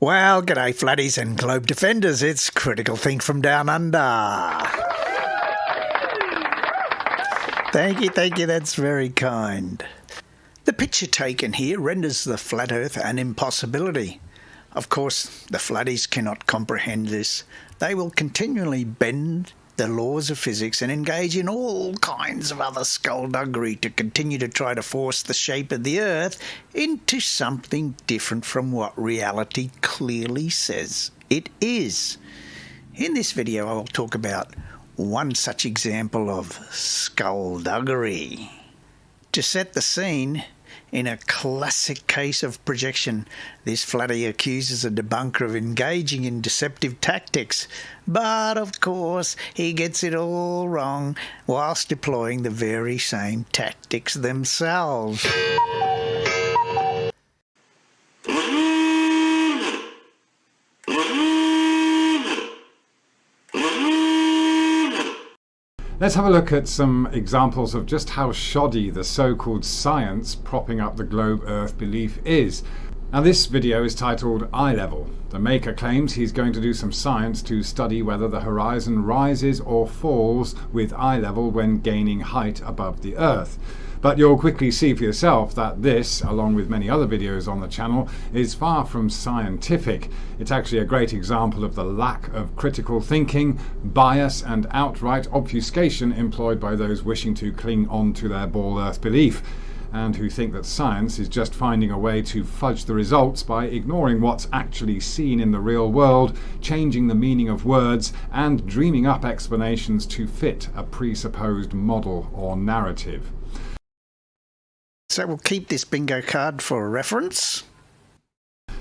Well, g'day flatties and globe defenders, it's Critical Think from Down Under. Thank you, that's very kind. The picture taken here renders the flat earth an impossibility. Of course, the flatties cannot comprehend this. They will continually bend the laws of physics and engage in all kinds of other skullduggery to continue to try to force the shape of the earth into something different from what reality clearly says it is. In this video I will talk about one such example of skullduggery. To set the scene, in a classic case of projection, this flatty accuses a debunker of engaging in deceptive tactics, but of course he gets it all wrong whilst deploying the very same tactics themselves. Let's have a look at some examples of just how shoddy the so-called science propping up the globe Earth belief is. Now this video is titled Eye Level. The maker claims he's going to do some science to study whether the horizon rises or falls with eye level when gaining height above the Earth. But you'll quickly see for yourself that this, along with many other videos on the channel, is far from scientific. It's actually a great example of the lack of critical thinking, bias and outright obfuscation employed by those wishing to cling on to their ball Earth belief, and who think that science is just finding a way to fudge the results by ignoring what's actually seen in the real world, changing the meaning of words, and dreaming up explanations to fit a presupposed model or narrative. So we'll keep this bingo card for reference.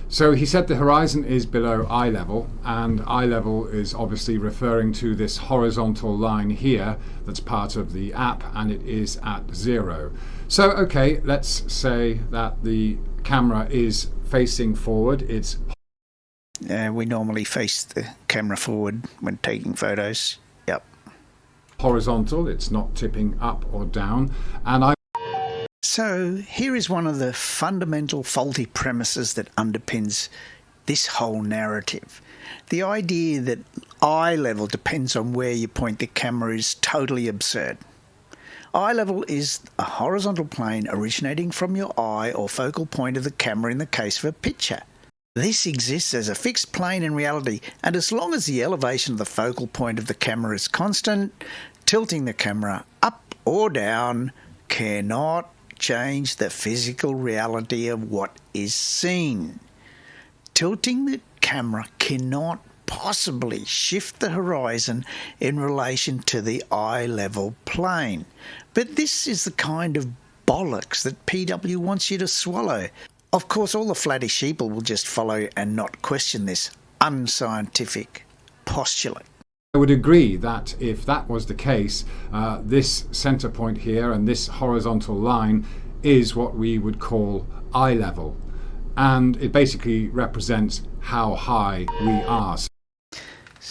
So he said the horizon is below eye level, and eye level is obviously referring to this horizontal line here that's part of the app, and it is at 0. So okay, let's say that the camera is facing forward. It's we normally face the camera forward when taking photos. Yep. Horizontal, it's not tipping up or down, and So here is one of the fundamental faulty premises that underpins this whole narrative. The idea that eye level depends on where you point the camera is totally absurd. Eye level is a horizontal plane originating from your eye or focal point of the camera in the case of a picture. This exists as a fixed plane in reality, and as long as the elevation of the focal point of the camera is constant, tilting the camera up or down cannot change the physical reality of what is seen. Tilting the camera cannot possibly shift the horizon in relation to the eye level plane. But this is the kind of bollocks that PW wants you to swallow. Of course, all the flatty sheeple will just follow and not question this unscientific postulate. I would agree that if that was the case, this center point here and this horizontal line is what we would call eye level, and it basically represents how high we are.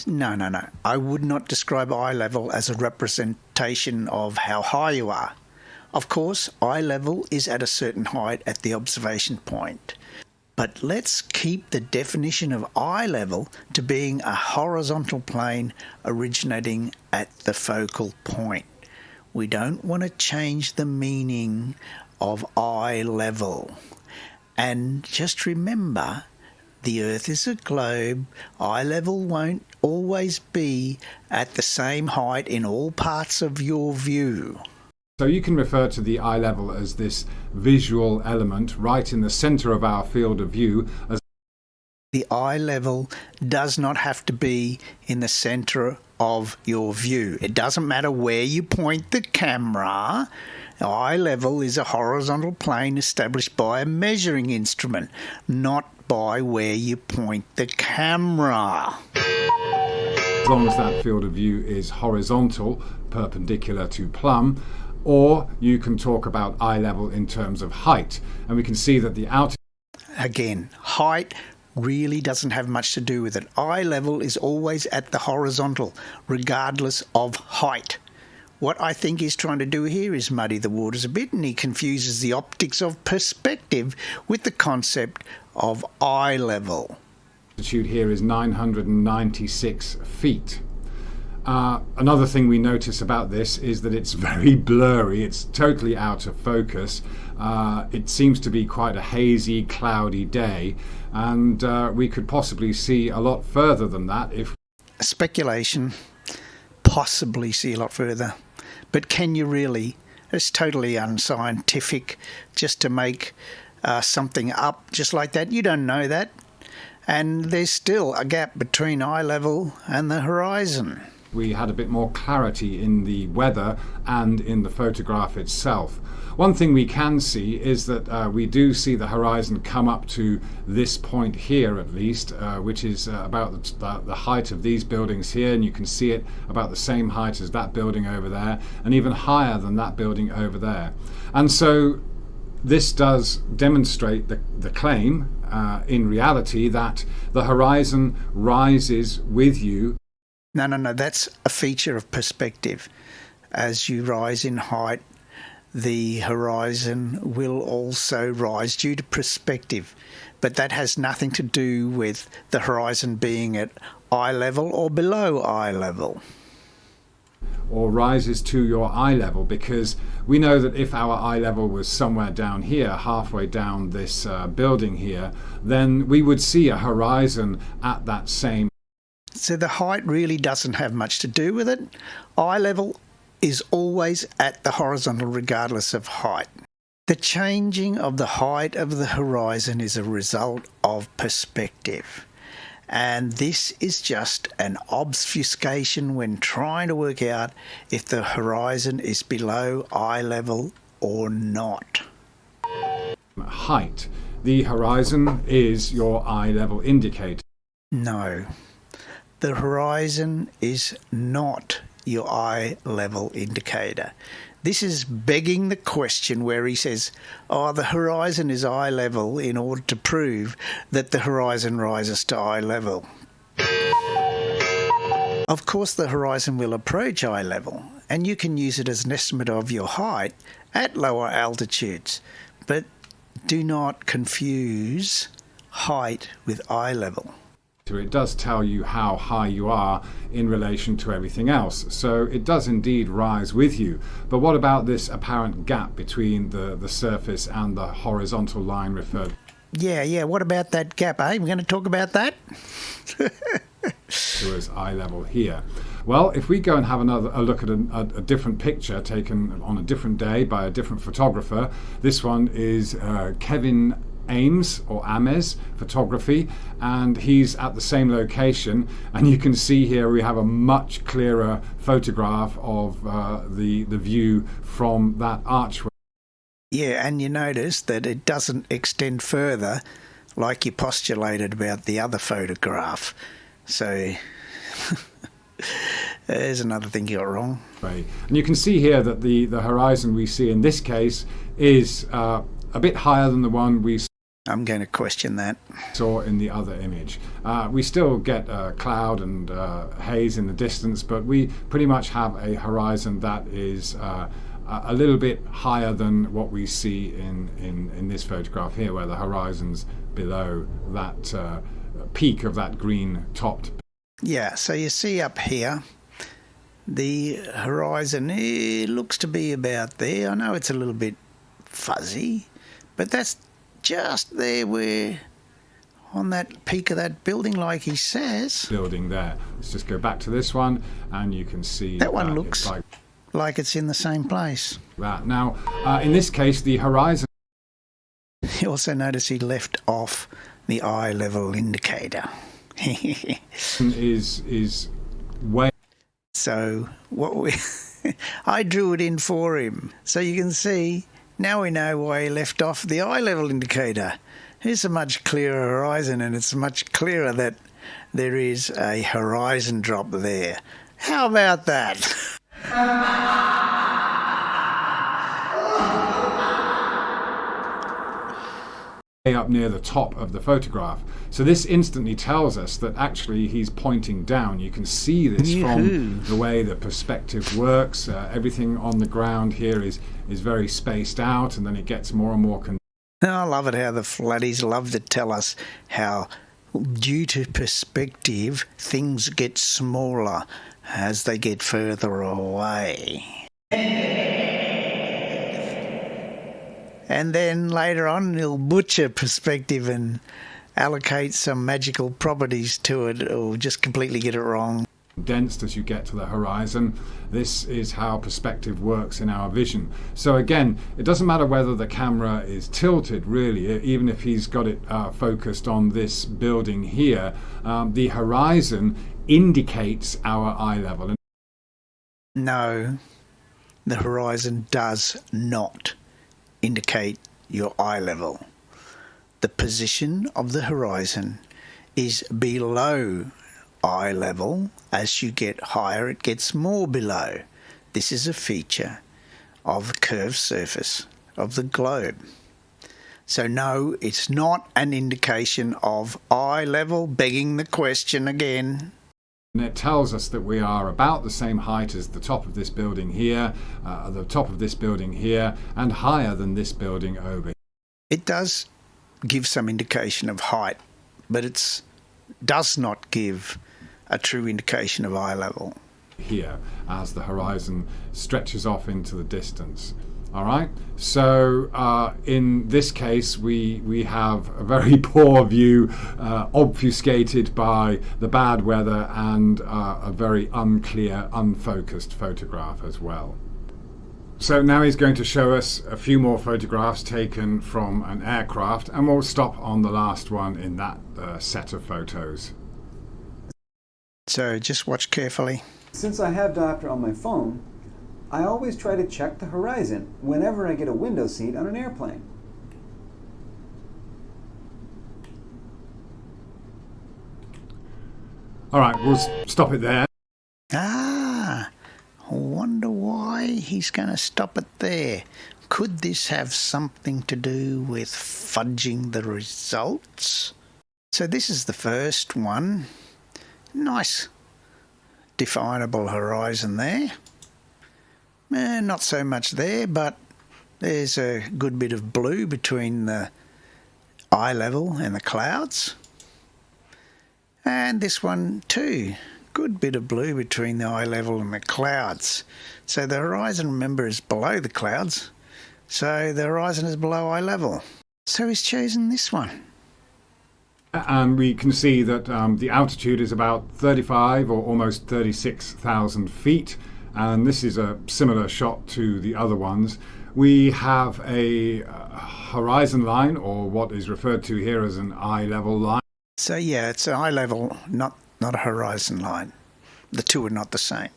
No. I would not describe eye level as a representation of how high you are. Of course, eye level is at a certain height at the observation point. But let's keep the definition of eye level to being a horizontal plane originating at the focal point. We don't want to change the meaning of eye level. And just remember, the Earth is a globe. Eye level won't always be at the same height in all parts of your view. So you can refer to the eye level as this visual element right in the center of our field of view. The eye level does not have to be in the center of your view. It doesn't matter where you point the camera. Eye level is a horizontal plane established by a measuring instrument, not by where you point the camera. As long as that field of view is horizontal, perpendicular to plumb, or you can talk about eye level in terms of height. And we can see that the outer... Again, height really doesn't have much to do with it. Eye level is always at the horizontal, regardless of height. What I think he's trying to do here is muddy the waters a bit, and he confuses the optics of perspective with the concept of eye level. Altitude here is 996 feet. Another thing we notice about this is that it's very blurry. It's totally out of focus. It seems to be quite a hazy, cloudy day, and we could possibly see a lot further than that if... Speculation, possibly see a lot further. But can you really? It's totally unscientific just to make something up just like that. You don't know that. And there's still a gap between eye level and the horizon. We had a bit more clarity in the weather and in the photograph itself. One thing we can see is that we do see the horizon come up to this point here at least, which is about the height of these buildings here, and you can see it about the same height as that building over there, and even higher than that building over there. And so this does demonstrate the claim in reality that the horizon rises with you. No, that's a feature of perspective. As you rise in height, the horizon will also rise due to perspective. But that has nothing to do with the horizon being at eye level or below eye level. Or rises to your eye level, because we know that if our eye level was somewhere down here, halfway down this building here, then we would see a horizon at that same. So the height really doesn't have much to do with it. Eye level is always at the horizontal regardless of height. The changing of the height of the horizon is a result of perspective. And this is just an obfuscation when trying to work out if the horizon is below eye level or not. Height. The horizon is your eye level indicator. No. The horizon is not your eye level indicator. This is begging the question where he says, oh, the horizon is eye level in order to prove that the horizon rises to eye level. Of course, the horizon will approach eye level, and you can use it as an estimate of your height at lower altitudes. But do not confuse height with eye level. It does tell you how high you are in relation to everything else. So it does indeed rise with you. But what about this apparent gap between the surface and the horizontal line referred to? Yeah, what about that gap, eh? We're going to talk about that? To as eye level here. Well, if we go and have a look at a different picture taken on a different day by a different photographer. This one is Kevin Ames or Ames photography, and he's at the same location, and you can see here we have a much clearer photograph of the view from that archway. Yeah, and you notice that it doesn't extend further like you postulated about the other photograph. So there's another thing you got wrong. Right. And you can see here that the horizon we see in this case is a bit higher than the one we I'm going to question that. saw in the other image. We still get cloud and haze in the distance, but we pretty much have a horizon that is a little bit higher than what we see in this photograph here, where the horizon's below that peak of that green topped. Yeah, so you see up here, the horizon, it looks to be about there. I know it's a little bit fuzzy, but that's just there where on that peak of that building, like he says. Building there. Let's just go back to this one, and you can see that one looks like it's in the same place. That. Now, in this case, the horizon. You also notice he left off the eye level indicator. is way. So I drew it in for him, so you can see. Now we know why he left off the eye level indicator. Here's a much clearer horizon, and it's much clearer that there is a horizon drop there. How about that? Up near the top of the photograph. So this instantly tells us that actually he's pointing down. You can see this from the way the perspective works. Everything on the ground here is very spaced out, and then it gets more and more. I love it how the flatties love to tell us how Due to perspective, things get smaller as they get further away. And then later on, he'll butcher perspective and allocate some magical properties to it, or just completely get it wrong. Condensed as you get to the horizon. This is how perspective works in our vision. So again, it doesn't matter whether the camera is tilted, really, even if he's got it focused on this building here, the horizon indicates our eye level. No, the horizon does not indicate your eye level. The position of the horizon is below eye level. As you get higher, it gets more below. This is a feature of the curved surface of the globe. So no, it's not an indication of eye level, begging the question again. And it tells us that we are about the same height as the top of this building here, the top of this building here, and higher than this building over here. It does give some indication of height, but it does not give a true indication of eye level. Here, as the horizon stretches off into the distance. All right, so in this case we have a very poor view, obfuscated by the bad weather and a very unclear, unfocused photograph as well. So now he's going to show us a few more photographs taken from an aircraft, and we'll stop on the last one in that set of photos. So just watch carefully. Since I have Doctor on my phone, I always try to check the horizon whenever I get a window seat on an airplane. All right, we'll stop it there. I wonder why he's going to stop it there. Could this have something to do with fudging the results? So this is the first one. Nice definable horizon there. Not so much there, but there's a good bit of blue between the eye level and the clouds. And this one too. Good bit of blue between the eye level and the clouds. So the horizon, remember, is below the clouds. So the horizon is below eye level. So he's chosen this one. And we can see that the altitude is about 35 or almost 36,000 feet. And this is a similar shot to the other ones. We have a horizon line, or what is referred to here as an eye level line. So yeah, it's an eye level, not a horizon line. The two are not the same.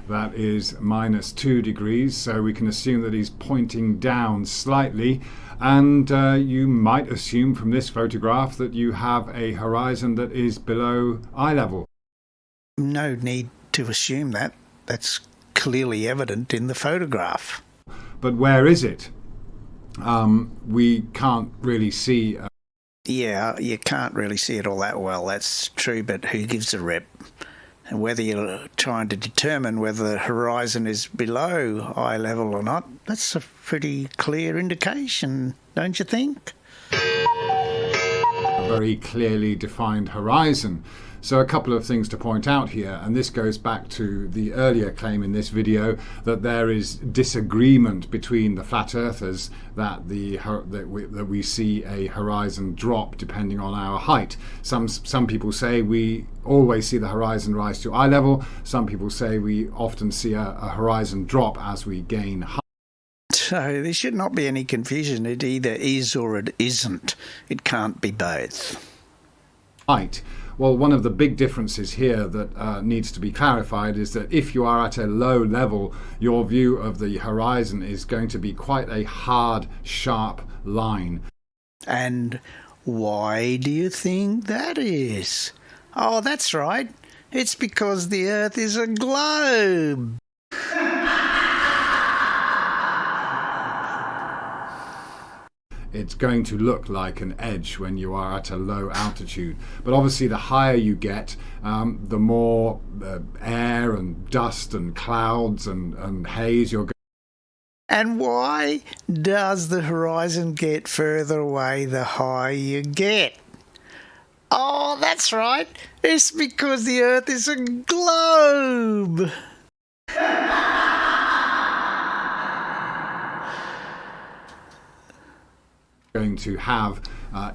That is -2 degrees, so we can assume that he's pointing down slightly. And you might assume from this photograph that you have a horizon that is below eye level. No need to assume that. That's clearly evident in the photograph. But where is it? We can't really see. Yeah, you can't really see it all that well, that's true, but who gives a rep? And whether you're trying to determine whether the horizon is below eye level or not, that's a pretty clear indication, don't you think? A very clearly defined horizon. So a couple of things to point out here, and this goes back to the earlier claim in this video that there is disagreement between the flat earthers that we see a horizon drop depending on our height. Some people say we always see the horizon rise to eye level. Some people say we often see a horizon drop as we gain height. So there should not be any confusion. It either is or it isn't. It can't be both. Height. Well, one of the big differences here that needs to be clarified is that if you are at a low level, your view of the horizon is going to be quite a hard, sharp line. And why do you think that is? Oh, that's right. It's because the Earth is a globe. It's going to look like an edge when you are at a low altitude. But obviously the higher you get, the more air and dust and clouds and haze you're going. And why does the horizon get further away the higher you get? Oh, that's right. It's because the Earth is a globe. Going to have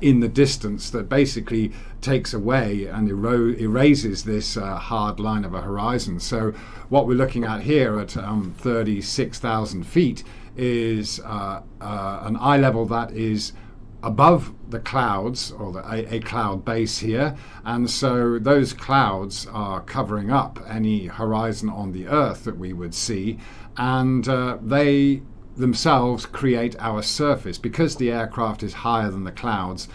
in the distance that basically takes away and erases this hard line of a horizon. So what we're looking at here at 36,000 feet is an eye level that is above the clouds, or a cloud base here, and so those clouds are covering up any horizon on the Earth that we would see, and they themselves create our surface. Because the aircraft is higher than the clouds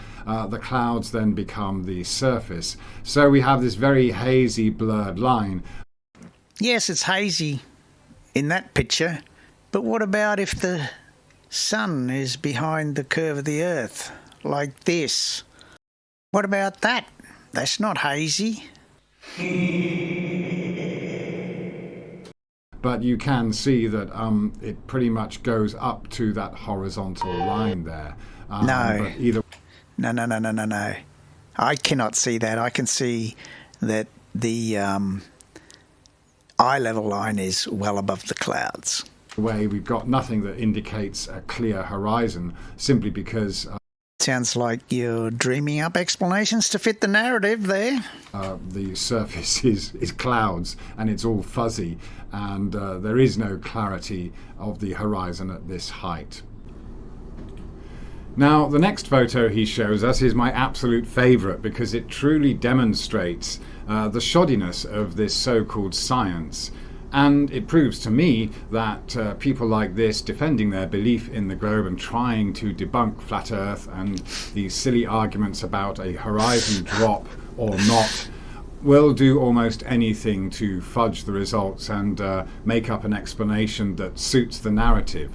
then become the surface. So we have this very hazy, blurred line. Yes, it's hazy in that picture, but what about if the sun is behind the curve of the Earth, like this? What about that? That's not hazy. But you can see that it pretty much goes up to that horizontal line there. No. But either No. I cannot see that. I can see that the eye level line is well above the clouds. way, we've got nothing that indicates a clear horizon, simply because Sounds like you're dreaming up explanations to fit the narrative there. the surface is clouds and it's all fuzzy, and there is no clarity of the horizon at this height. Now, the next photo he shows us is my absolute favourite, because it truly demonstrates the shoddiness of this so-called science. And it proves to me that people like this, defending their belief in the globe and trying to debunk flat Earth and these silly arguments about a horizon drop or not, will do almost anything to fudge the results and make up an explanation that suits the narrative.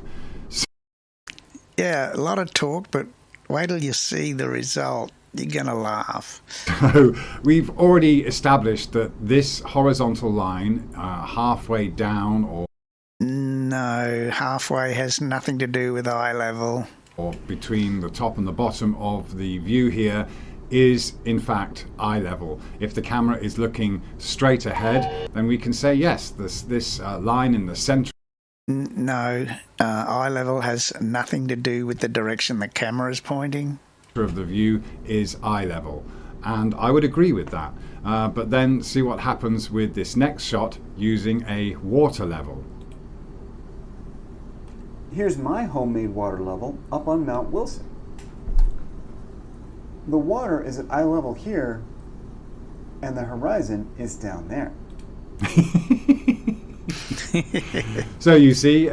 Yeah, a lot of talk, but wait till you see the result. You're going to laugh. So we've already established that this horizontal line, halfway down No, halfway has nothing to do with eye level. or between the top and the bottom of the view here, is in fact eye level. If the camera is looking straight ahead, then we can say yes, this line in the center No, eye level has nothing to do with the direction the camera is pointing. of the view is eye level, and I would agree with that. But then see what happens with this next shot using a water level. Here's my homemade water level up on Mount Wilson. The water is at eye level here, and the horizon is down there. So you see,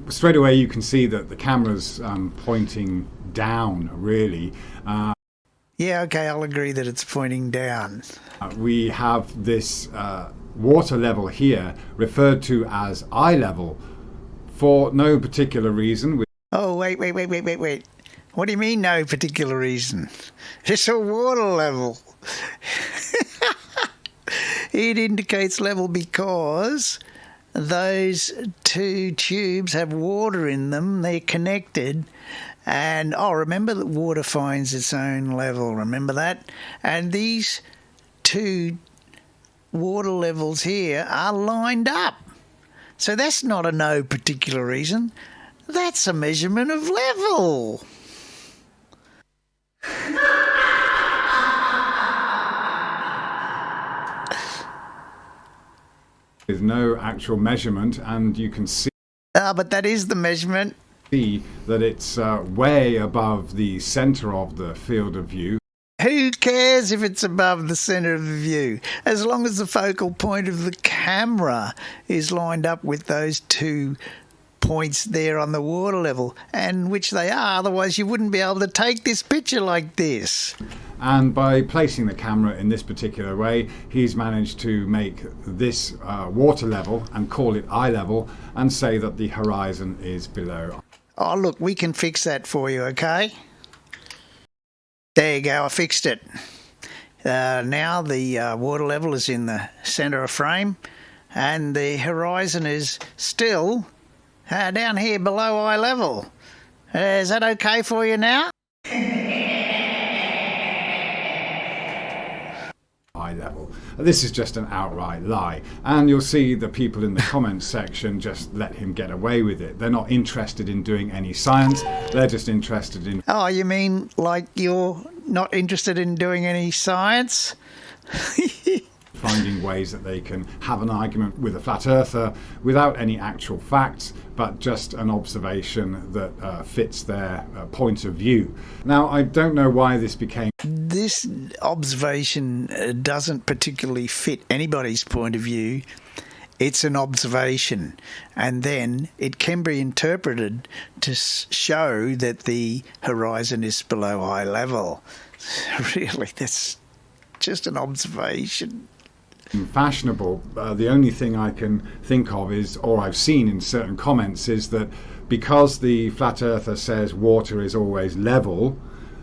straight away you can see that the camera's pointing down, really. Yeah, okay, I'll agree that it's pointing down. We have this water level here referred to as eye level for no particular reason. Oh, wait. What do you mean, no particular reason? It's a water level. It indicates level because those two tubes have water in them. They're connected. And, remember that water finds its own level. Remember that? And these two water levels here are lined up. So that's not a no particular reason. That's a measurement of level. With no actual measurement, and you can see But that is the measurement. that it's way above the center of the field of view. Who cares if it's above the centre of the view? As long as the focal point of the camera is lined up with those 2 points there on the water level, and which they are, otherwise you wouldn't be able to take this picture like this. And by placing the camera in this particular way, he's managed to make this water level and call it eye level and say that the horizon is below. Oh, look, we can fix that for you, okay? There you go, I fixed it. Now the water level is in the centre of frame, and the horizon is still down here below eye level. Is that okay for you now? This is just an outright lie. And you'll see the people in the comments section just let him get away with it. They're not interested in doing any science. They're just interested in... Oh, you mean like you're not interested in doing any science? finding ways that they can have an argument with a flat earther without any actual facts, but just an observation that fits their point of view. Now, I don't know why this became... This observation doesn't particularly fit anybody's point of view. It's an observation, and then it can be interpreted to show that the horizon is below eye level. Really, that's just an observation. Fashionable. The only thing I can think of is, or I've seen in certain comments, is that because the flat earther says water is always level,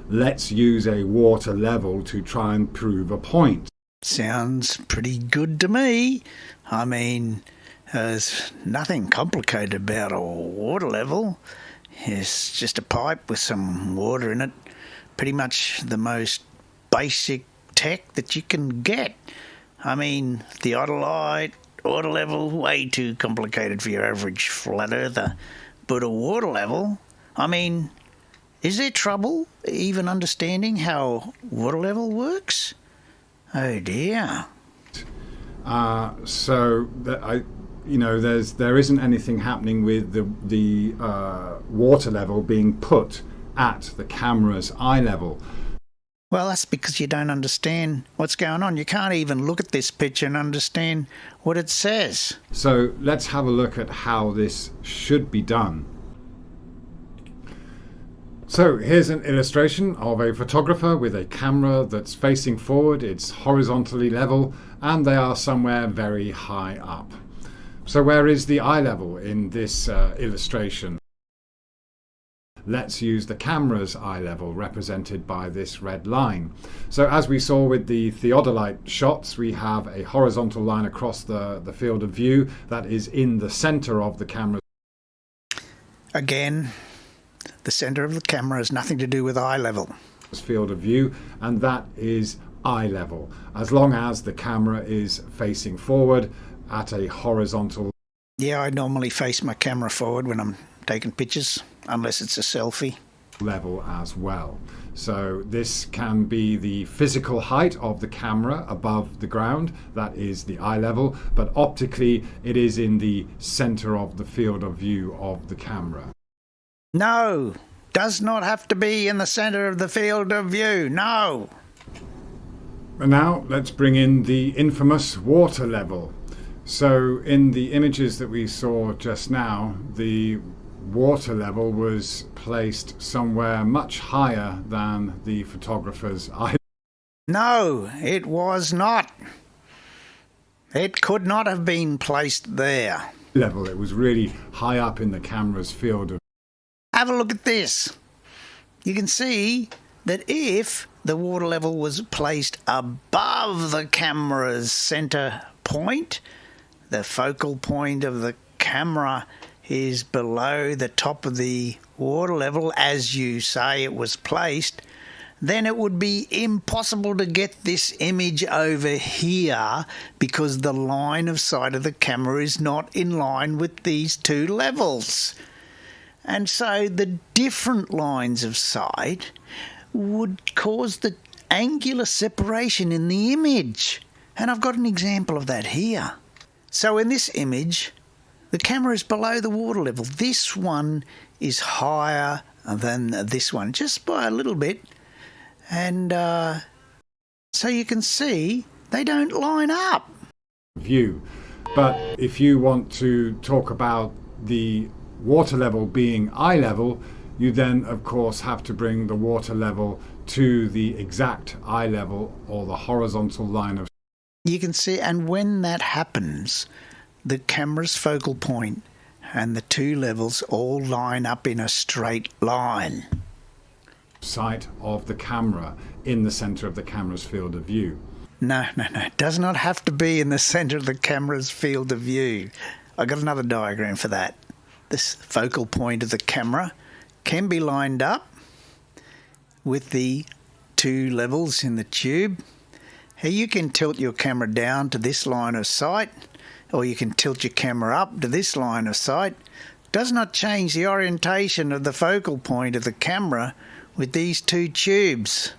let's use a water level to try and prove a point. Sounds pretty good to me. I mean, there's nothing complicated about a water level. It's just a pipe with some water in it. Pretty much the most basic tech that you can get. I mean, theodolite, water level, way too complicated for your average flat earther. But a water level, I mean, is there trouble even understanding how water level works? Oh dear. There isn't anything happening with the water level being put at the camera's eye level. Well, that's because you don't understand what's going on. You can't even look at this picture and understand what it says. So let's have a look at how this should be done. So here's an illustration of a photographer with a camera that's facing forward. It's horizontally level, and they are somewhere very high up. So where is the eye level in this illustration? Let's use the camera's eye level, represented by this red line. So as we saw with the theodolite shots, we have a horizontal line across the field of view that is in the center of the camera. Again, the center of the camera has nothing to do with eye level. Field of view, and that is eye level, as long as the camera is facing forward at a horizontal. Yeah, I normally face my camera forward when I'm taking pictures, unless it's a selfie. Level as well. So this can be the physical height of the camera above the ground, that is the eye level, but optically it is in the center of the field of view of the camera. No, does not have to be in the center of the field of view, no. And now let's bring in the infamous water level. So in the images that we saw just now, the water level was placed somewhere much higher than the photographer's eye. No, it was not. It could not have been placed there. Level. It was really high up in the camera's field of. Have a look at this. You can see that if the water level was placed above the camera's center point, the focal point of the camera is below the top of the water level, as you say it was placed, then it would be impossible to get this image over here because the line of sight of the camera is not in line with these two levels. And so the different lines of sight would cause the angular separation in the image. And I've got an example of that here. So in this image, the camera is below the water level. This one is higher than this one, just by a little bit. And so you can see they don't line up. View. But if you want to talk about the water level being eye level, you then of course have to bring the water level to the exact eye level, or the horizontal line of. You can see, and when that happens, the camera's focal point and the two levels all line up in a straight line. Sight of the camera in the center of the camera's field of view. No. It does not have to be in the center of the camera's field of view. I've got another diagram for that. This focal point of the camera can be lined up with the two levels in the tube. Here you can tilt your camera down to this line of sight, or you can tilt your camera up to this line of sight. Does not change the orientation of the focal point of the camera with these two tubes.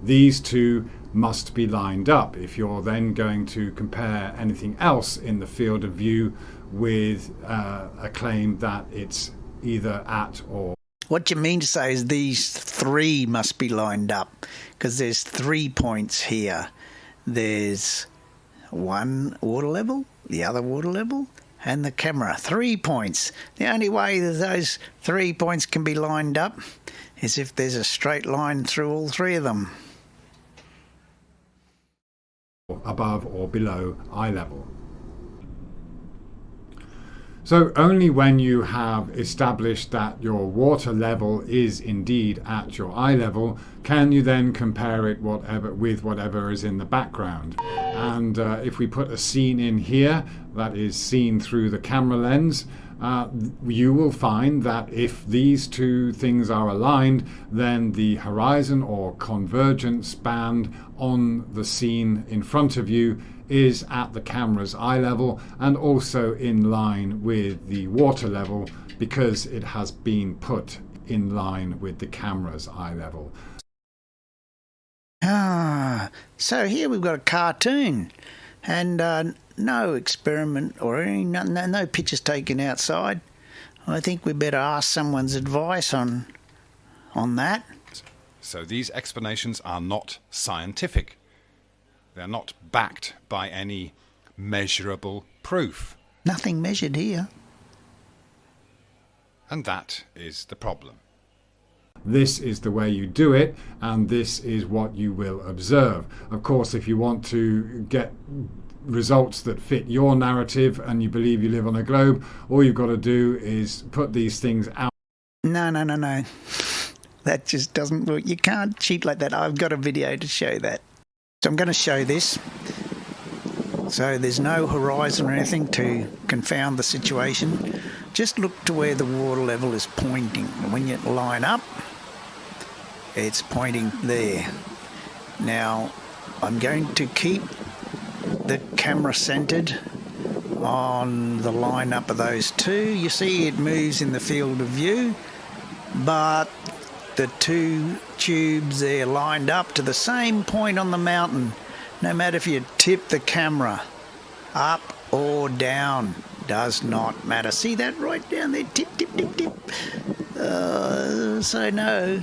These two must be lined up if you're then going to compare anything else in the field of view with a claim that it's either at or. What you mean to say is these three must be lined up, because there's 3 points here. There's one water level, the other water level, and the camera. 3 points. The only way that those 3 points can be lined up is if there's a straight line through all three of them. Above or below eye level. So only when you have established that your water level is indeed at your eye level can you then compare it with whatever is in the background. And if we put a scene in here that is seen through the camera lens, you will find that if these two things are aligned, then the horizon or convergence band on the scene in front of you is at the camera's eye level and also in line with the water level, because it has been put in line with the camera's eye level. So here we've got a cartoon, and no experiment or any, no pictures taken outside. I think we better ask someone's advice on that. So these explanations are not scientific. They're not backed by any measurable proof. Nothing measured here. And that is the problem. This is the way you do it, and this is what you will observe. Of course, if you want to get results that fit your narrative and you believe you live on a globe, all you've got to do is put these things out. No. That just doesn't work. You can't cheat like that. I've got a video to show that. So I'm going to show this. So there's no horizon or anything to confound the situation. Just look to where the water level is pointing. And when you line up, it's pointing there. Now, I'm going to keep the camera centered on the line-up of those two. You see it moves in the field of view, but the two tubes there lined up to the same point on the mountain. No matter if you tip the camera up or down, does not matter. See that right down there? Tip, tip, tip, tip. So no,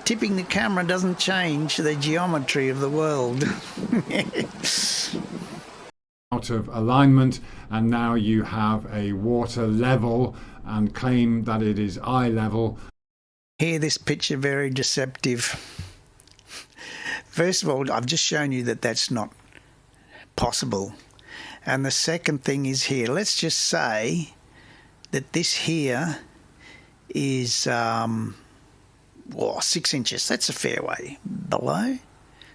tipping the camera doesn't change the geometry of the world. Out of alignment, and now you have a water level and claim that it is eye level. Here, this picture very deceptive. First of all, I've just shown you that that's not possible. And the second thing is here. Let's just say that this here is 6 inches. That's a fair way below.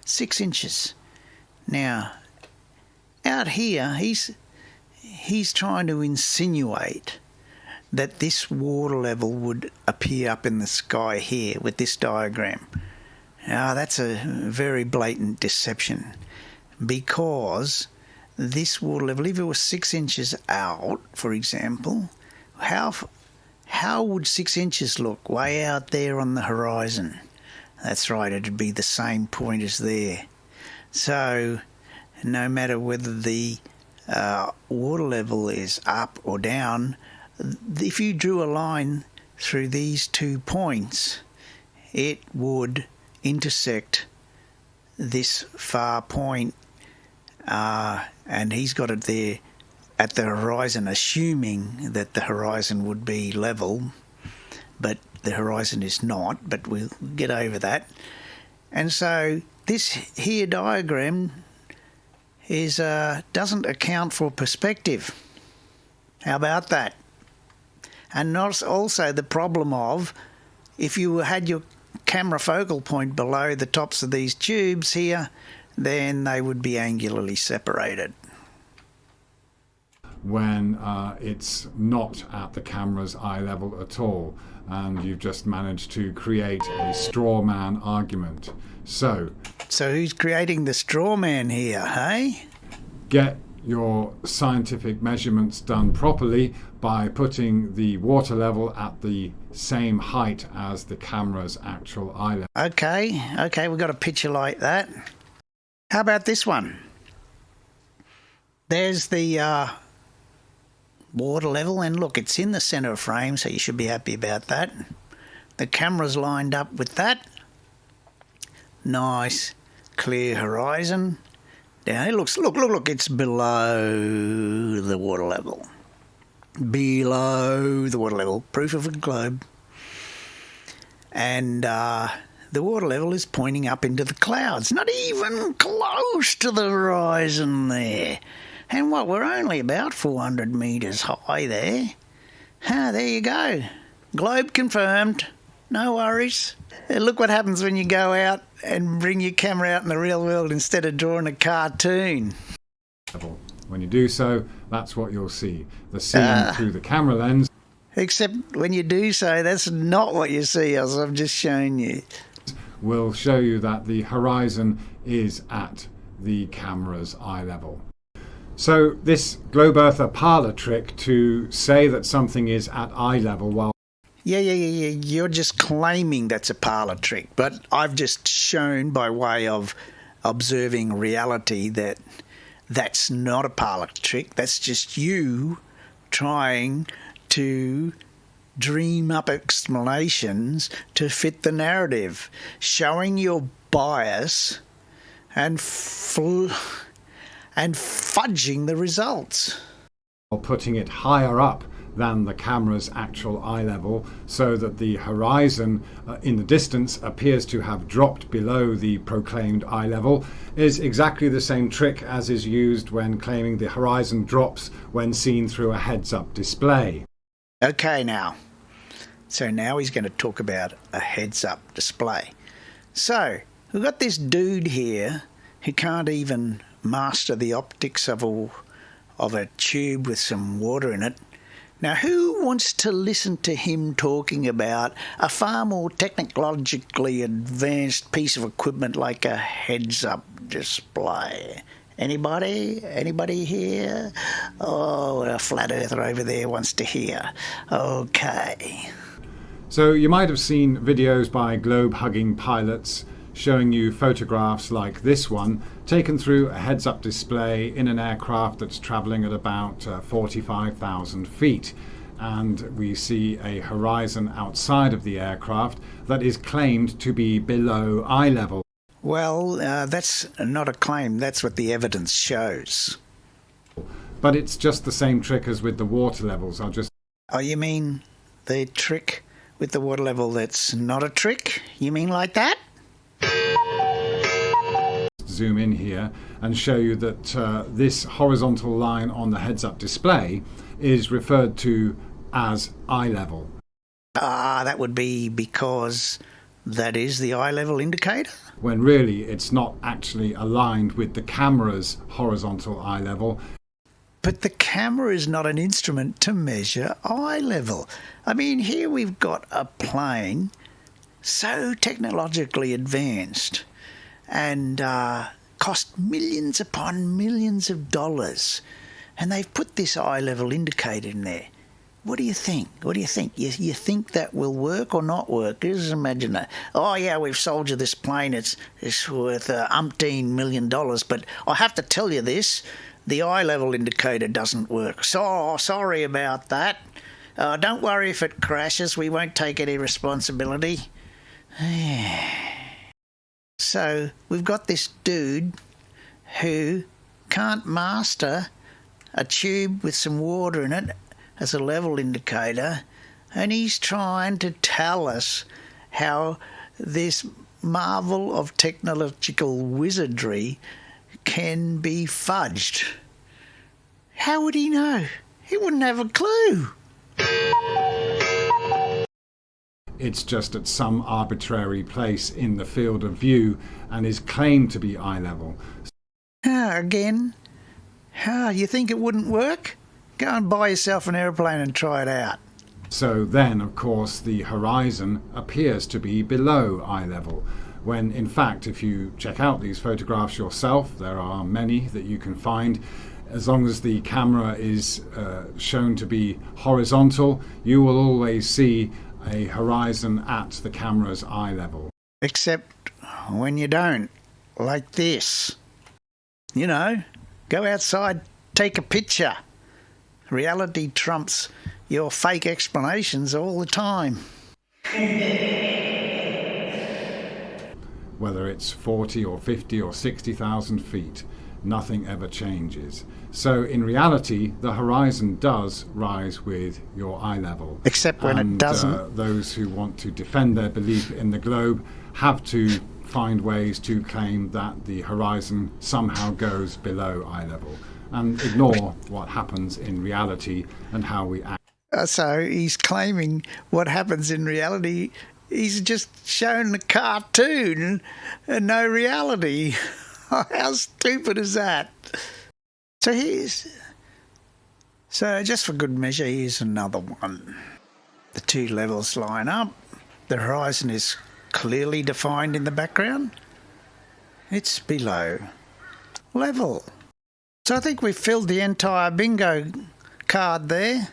6 inches. Now, out here, he's trying to insinuate that this water level would appear up in the sky here with this diagram. Now, that's a very blatant deception, because this water level, if it was 6 inches out, for example, how would 6 inches look way out there on the horizon? That's right, it'd be the same point as there. So, no matter whether the water level is up or down, if you drew a line through these 2 points, it would intersect this far point, and he's got it there at the horizon, assuming that the horizon would be level, but the horizon is not, but we'll get over that. And so this here diagram is doesn't account for perspective. How about that? And also the problem of, if you had your camera focal point below the tops of these tubes here, then they would be angularly separated. when it's not at the camera's eye level at all, and you've just managed to create a straw man argument. So who's creating the straw man here, hey? Get your scientific measurements done properly by putting the water level at the same height as the camera's actual eye level. Okay, we've got a picture like that. How about this one? There's the water level, and look, it's in the centre of frame, so you should be happy about that. The camera's lined up with that. Nice, clear horizon. Down, it looks, look, it's below the water level. Below the water level, proof of a globe. And the water level is pointing up into the clouds, not even close to the horizon there. And what, we're only about 400 metres high there. There you go. Globe confirmed. No worries. Look what happens when you go out and bring your camera out in the real world instead of drawing a cartoon. When you do so, that's what you'll see. The scene through the camera lens. Except when you do so, that's not what you see, as I've just shown you. Will show you that the horizon is at the camera's eye level. So this globe earther parlour trick to say that something is at eye level while... Yeah. You're just claiming that's a parlour trick, but I've just shown by way of observing reality that that's not a parlour trick. That's just you trying to dream up explanations to fit the narrative, showing your bias and fudging the results. Or putting it higher up than the camera's actual eye level, so that the horizon in the distance appears to have dropped below the proclaimed eye level, is exactly the same trick as is used when claiming the horizon drops when seen through a heads-up display. Okay, so now he's going to talk about a heads-up display. So we've got this dude here who can't even master the optics of a tube with some water in it. Now, who wants to listen to him talking about a far more technologically advanced piece of equipment like a heads-up display? Anybody? Anybody here? Oh, a flat earther over there wants to hear. Okay. So you might have seen videos by globe-hugging pilots showing you photographs like this one taken through a heads-up display in an aircraft that's travelling at about 45,000 feet. And we see a horizon outside of the aircraft that is claimed to be below eye level. Well, that's not a claim. That's what the evidence shows. But it's just the same trick as with the water levels. Oh, you mean the trick with the water level that's not a trick? You mean like that? Zoom in here and show you that this horizontal line on the heads-up display is referred to as eye level. That would be because that is the eye level indicator? When really it's not actually aligned with the camera's horizontal eye level. But the camera is not an instrument to measure eye level. I mean, here we've got a plane so technologically advanced and cost millions upon millions of dollars, and they've put this eye level indicator in there. What do you think? You think that will work or not work? Just imagine that. Oh yeah, we've sold you this plane. It's worth umpteen $1 million, but I have to tell you this: the eye level indicator doesn't work. So sorry about that. Don't worry if it crashes. We won't take any responsibility. So we've got this dude who can't master a tube with some water in it as a level indicator, and he's trying to tell us how this marvel of technological wizardry can be fudged. How would he know? He wouldn't have a clue. It's just at some arbitrary place in the field of view and is claimed to be eye level. Again? You think it wouldn't work? Go and buy yourself an aeroplane and try it out. So then, of course, the horizon appears to be below eye level, when in fact, if you check out these photographs yourself, there are many that you can find, as long as the camera is shown to be horizontal, you will always see a horizon at the camera's eye level. Except when you don't, like this. You know, go outside, take a picture. Reality trumps your fake explanations all the time. Whether it's 40 or 50 or 60,000 feet, nothing ever changes. So in reality, the horizon does rise with your eye level. Except when it doesn't. Those who want to defend their belief in the globe have to find ways to claim that the horizon somehow goes below eye level and ignore what happens in reality and how we act. So he's claiming what happens in reality. He's just shown the cartoon and no reality. How stupid is that? So just for good measure, here's another one. The two levels line up. The horizon is clearly defined in the background. It's below level. So I think we've filled the entire bingo card there.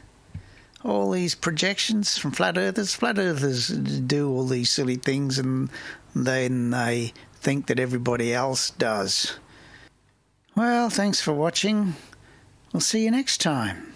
All these projections from flat earthers. Flat earthers do all these silly things and then they think that everybody else does. Well, thanks for watching. We'll see you next time.